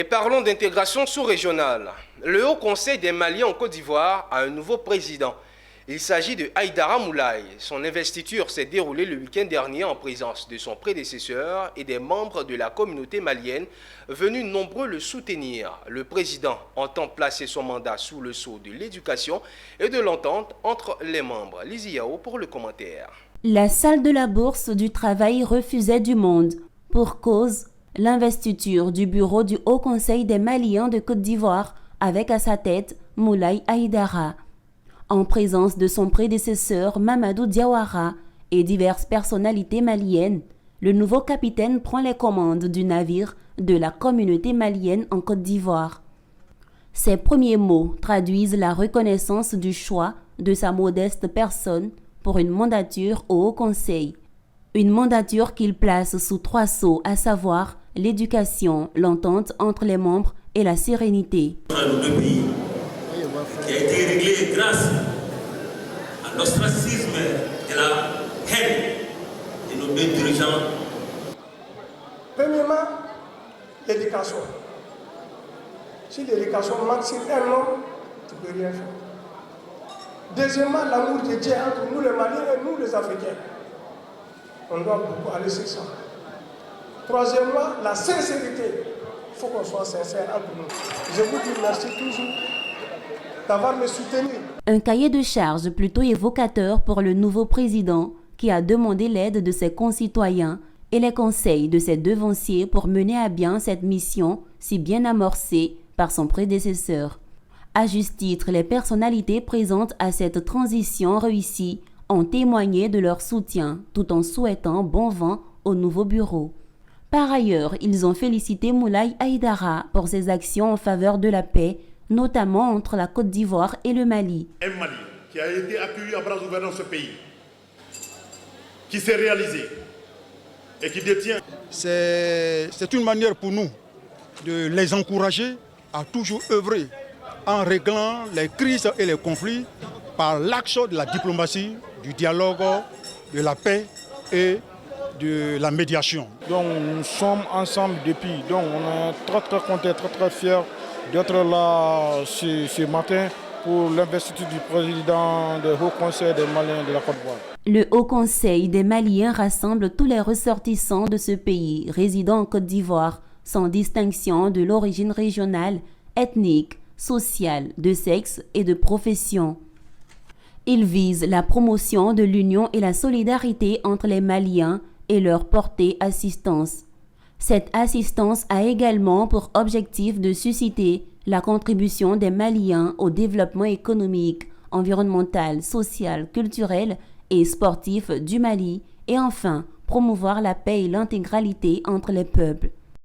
Et parlons d'intégration sous-régionale. Le Haut Conseil des Maliens en Côte d'Ivoire a un nouveau président. Il s'agit de Aïdara Moulaye. Son investiture s'est déroulée le week-end dernier en présence de son prédécesseur et des membres de la communauté malienne venus nombreux le soutenir. Le président entend placer son mandat sous le sceau de l'éducation et de l'entente entre les membres. Lizzie Yao pour le commentaire. La salle de la Bourse du Travail refusait du monde. Pour cause, l'investiture du bureau du Haut Conseil des Maliens de Côte d'Ivoire avec à sa tête Moulaye Aïdara. En présence de son prédécesseur Mamadou Diawara et diverses personnalités maliennes, le nouveau capitaine prend les commandes du navire de la communauté malienne en Côte d'Ivoire. Ses premiers mots traduisent la reconnaissance du choix de sa modeste personne pour une mandature au Haut Conseil. Une mandature qu'il place sous 3 sceaux, à savoir l'éducation, l'entente entre les membres et la sérénité. Qui a été réglé grâce à l'ostracisme et la haine de nos deux dirigeants. Premièrement, l'éducation. Si l'éducation manque sur un homme, tu ne peux rien faire. Deuxièmement, l'amour de Dieu entre nous les Maliens et nous les Africains. On doit beaucoup aller sur ça. Troisièmement, la sincérité. Il faut qu'on soit sincère entre nous. Je vous dis merci toujours d'avoir me soutenu. Un cahier de charges plutôt évocateur pour le nouveau président qui a demandé l'aide de ses concitoyens et les conseils de ses devanciers pour mener à bien cette mission si bien amorcée par son prédécesseur. À juste titre, les personnalités présentes à cette transition réussie ont témoigné de leur soutien tout en souhaitant bon vent au nouveau bureau. Par ailleurs, ils ont félicité Moulaye Aïdara pour ses actions en faveur de la paix, notamment entre la Côte d'Ivoire et le Mali. Un Mali qui a été accueilli à bras ouverts dans ce pays, qui s'est réalisé et qui détient. C'est une manière pour nous de les encourager à toujours œuvrer en réglant les crises et les conflits par l'axe de la diplomatie, du dialogue, de la paix et de la médiation. Donc nous sommes ensemble depuis, donc on est très contents, très fiers d'être là ce matin pour l'investiture du président du Haut Conseil des Maliens de la Côte d'Ivoire. Le Haut Conseil des Maliens rassemble tous les ressortissants de ce pays résidant en Côte d'Ivoire, sans distinction de l'origine régionale, ethnique, sociale, de sexe et de profession. Il vise la promotion de l'union et la solidarité entre les Maliens et leur porter assistance. Cette assistance a également pour objectif de susciter la contribution des Maliens au développement économique, environnemental, social, culturel et sportif du Mali et enfin promouvoir la paix et l'intégralité entre les peuples.